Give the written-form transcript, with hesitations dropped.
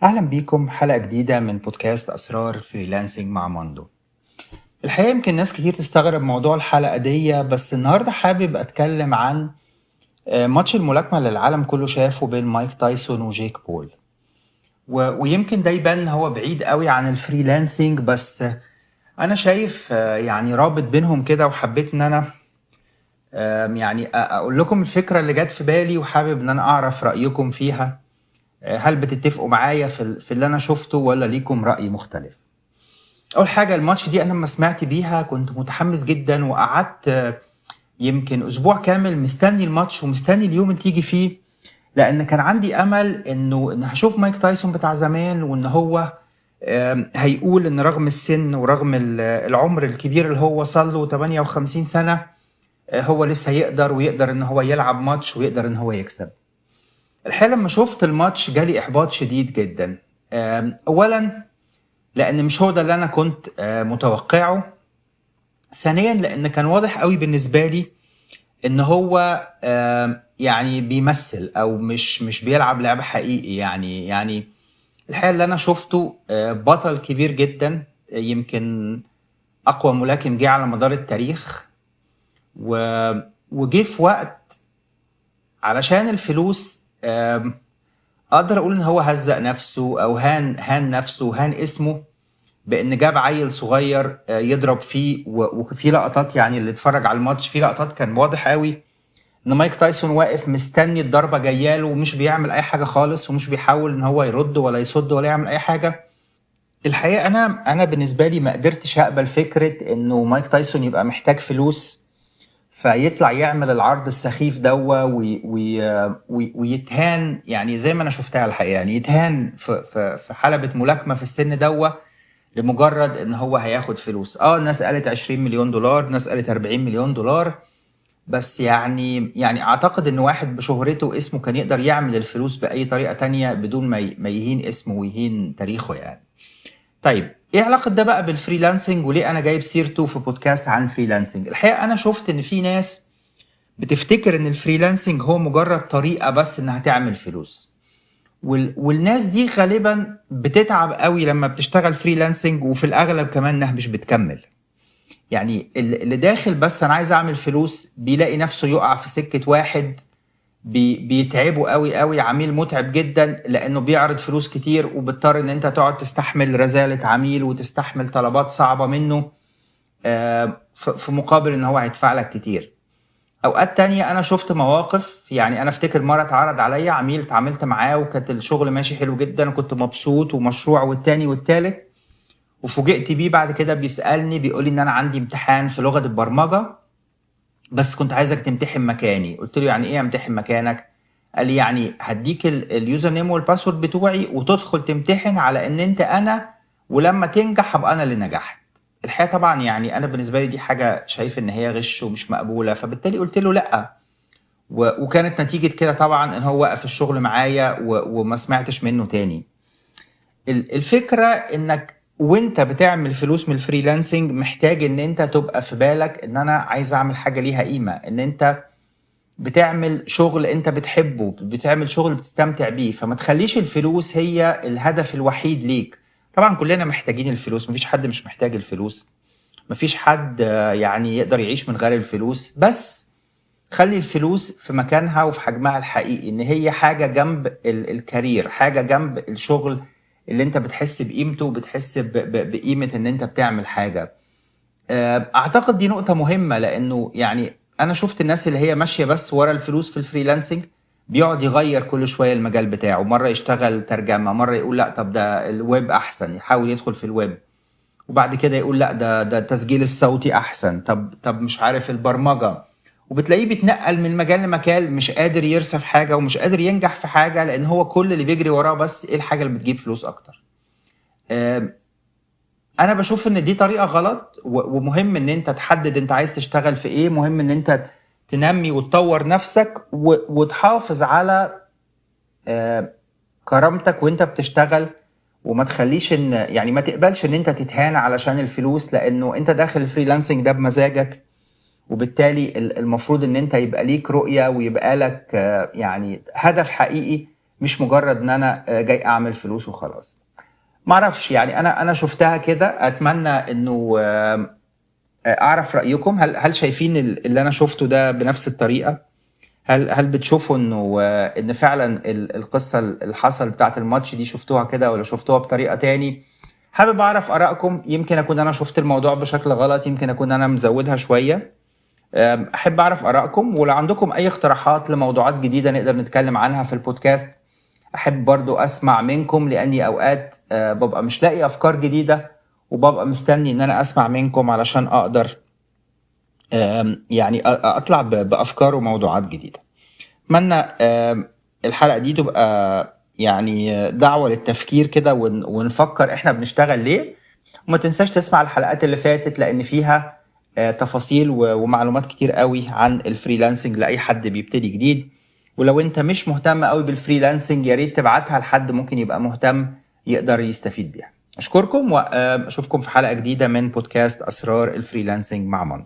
أهلا بيكم حلقة جديدة من بودكاست أسرار فريلانسنج مع ماندو. الحقيقة يمكن ناس كتير تستغرب موضوع الحلقة دي، بس النهاردة حابب أتكلم عن ماتش الملاكمة اللي العالم كله شافه بين مايك تايسون وجيك بول. ويمكن ده يبان هو بعيد قوي عن الفريلانسنج، بس أنا شايف يعني رابط بينهم كده، وحبيت إن أنا يعني أقول لكم الفكرة اللي جت في بالي، وحابب إن أنا أعرف رأيكم فيها. هل بتتفقوا معايا في اللي أنا شفته ولا ليكم رأي مختلف؟ اول حاجه، الماتش دي انا لما سمعت بيها كنت متحمس جدا، وقعدت يمكن اسبوع كامل مستني الماتش ومستني اليوم اللي تيجي فيه، لان كان عندي امل ان هشوف مايك تايسون بتاع زمان، وان هو هيقول ان رغم السن ورغم العمر الكبير اللي هو وصل له 58 سنه، هو لسه ويقدر ان هو يلعب ماتش ويقدر ان هو يكسب. الحقيقه لما شفت الماتش جالي احباط شديد جدا. اولا لان مش هو ده اللي انا كنت متوقعه. ثانيا لان كان واضح قوي بالنسبه لي ان هو يعني بيمثل، او مش بيلعب لعب حقيقي. يعني الحقيقه اللي انا شفته بطل كبير جدا، يمكن اقوى ملاكم جه على مدار التاريخ، وجه في وقت علشان الفلوس. اقدر اقول ان هو هزق نفسه، او هان نفسه وهان اسمه، بان جاب عيل صغير يضرب فيه. وفي لقطات، يعني اللي اتفرج على الماتش، في لقطات كان واضح قوي ان مايك تايسون واقف مستني الضربه جاياله، ومش بيعمل اي حاجه خالص، ومش بيحاول ان هو يرد ولا يصد ولا يعمل اي حاجه. الحقيقه انا بالنسبه لي ما قدرتش اقبل فكره انه مايك تايسون يبقى محتاج فلوس فيطلع يعمل العرض السخيف دوا ويتهان، يعني زي ما انا شفتها الحقيقه، يعني يتهان في حلبة ملاكمه في السن دوا لمجرد ان هو هياخد فلوس. الناس قالت 20 مليون دولار، ناس قالت 40 مليون دولار، بس يعني اعتقد ان واحد بشهرته واسمه كان يقدر يعمل الفلوس باي طريقة تانية بدون ما يهين اسمه ويهين تاريخه يعني. طيب ايه علاقة ده بقى بالفريلانسنج، وليه انا جايب سيرته في بودكاست عن فريلانسنج؟ الحقيقة انا شفت ان في ناس بتفتكر ان الفريلانسنج هو مجرد طريقة بس انها تعمل فلوس، والناس دي غالبا بتتعب قوي لما بتشتغل فريلانسنج، وفي الاغلب كمان انها مش بتكمل. يعني اللي داخل بس انا عايز اعمل فلوس بيلاقي نفسه يقع في سكة واحد بيتعبه قوي قوي، عميل متعب جدا لانه بيعرض فلوس كتير، وبتضطر ان انت تقعد تستحمل رزالة عميل وتستحمل طلبات صعبة منه في مقابل ان هو هيدفع لك كتير. اوقات تانية انا شفت مواقف، يعني انا افتكر مرة اتعرض عليا عميل اتعاملت معاه وكانت الشغل ماشي حلو جدا وكنت مبسوط، ومشروع والتاني والتالت، وفوجئت بيه بعد كده بيسألني بيقولي ان انا عندي امتحان في لغة البرمجة، بس كنت عايزك تمتحن مكاني. قلت له يعني ايه امتحن مكانك؟ قال لي يعني هديك اليوزر نيم والباسورد بتوعي وتدخل تمتحن على ان انت انا، ولما تنجح هبقى انا اللي نجحت. الحقيقة طبعا يعني انا بالنسبة لي دي حاجة شايف ان هي غش ومش مقبولة، فبالتالي قلت له لا. وكانت نتيجة كده طبعا ان هو وقف الشغل معايا وما سمعتش منه تاني. الفكرة انك وانت بتعمل فلوس من الفريلانسنج محتاج ان انت تبقى في بالك ان انا عايز اعمل حاجة ليها قيمة، ان انت بتعمل شغل انت بتحبه، بتعمل شغل بتستمتع بيه، فما تخليش الفلوس هي الهدف الوحيد ليك. طبعا كلنا محتاجين الفلوس، مفيش حد مش محتاج الفلوس، مفيش حد يعني يقدر يعيش من غير الفلوس، بس خلي الفلوس في مكانها وفي حجمها الحقيقي، ان هي حاجة جنب الكارير، حاجة جنب الشغل اللي انت بتحس بقيمته وبتحس بقيمة ان انت بتعمل حاجة. اعتقد دي نقطة مهمة، لانه يعني انا شفت الناس اللي هي ماشية بس ورا الفلوس في الفريلانسنج بيقعد يغير كل شوية المجال بتاعه، مرة يشتغل ترجمة، مرة يقول لا طب ده الويب احسن يحاول يدخل في الويب، وبعد كده يقول لا ده التسجيل الصوتي احسن، طب مش عارف البرمجة. وبتلاقيه بيتنقل من مجال لمكان، مش قادر يرسى في حاجة ومش قادر ينجح في حاجة، لان هو كل اللي بيجري وراه بس ايه الحاجة اللي بتجيب فلوس اكتر. انا بشوف ان دي طريقة غلط، ومهم ان انت تحدد انت عايز تشتغل في ايه، مهم ان انت تنمي وتطور نفسك وتحافظ على كرامتك وانت بتشتغل، وما تخليش ان يعني ما تقبلش ان انت تتهان علشان الفلوس، لانه انت داخل الفريلانسنج ده بمزاجك، وبالتالي المفروض ان انت يبقى ليك رؤية ويبقى لك يعني هدف حقيقي، مش مجرد ان انا جاي اعمل فلوس وخلاص. معرفش يعني، انا شفتها كده. اتمنى انه اعرف رايكم. هل شايفين اللي انا شفته ده بنفس الطريقه؟ هل بتشوفوا انه ان فعلا القصه اللي حصل بتاعه الماتش دي شفتوها كده ولا شفتوها بطريقه تاني؟ حابب اعرف ارائكم. يمكن اكون انا شفت الموضوع بشكل غلط، يمكن اكون انا مزودها شويه. احب اعرف ارائكم، ولو عندكم اي اقتراحات لموضوعات جديده نقدر نتكلم عنها في البودكاست احب برضو اسمع منكم، لاني اوقات ببقى مش لاقي افكار جديده، وببقى مستني ان انا اسمع منكم علشان اقدر يعني اطلع بافكار وموضوعات جديده. اتمنى الحلقه دي تبقى يعني دعوه للتفكير كده، ونفكر احنا بنشتغل ليه. وما تنساش تسمع الحلقات اللي فاتت، لان فيها تفاصيل ومعلومات كتير قوي عن الفريلانسنج لاي حد بيبتدي جديد. ولو انت مش مهتم قوي بالفريلانسنج يا ريت تبعتها لحد ممكن يبقى مهتم يقدر يستفيد بيها. اشكركم واشوفكم في حلقه جديده من بودكاست اسرار الفريلانسنج مع مندو.